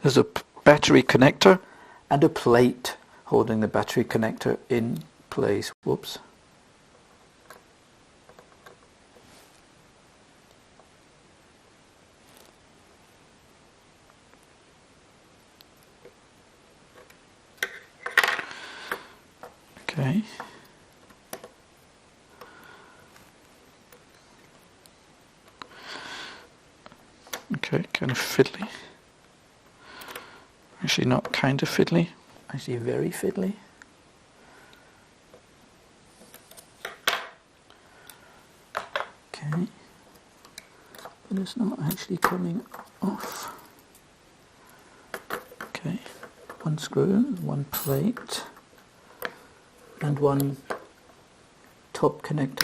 There's a battery connector and a plate holding the battery connector in place. Whoops. Okay. Okay, kind of fiddly. Actually not kind of fiddly, actually very fiddly. Okay, but it's not actually coming off. Okay, one screw, one plate, and one top connector.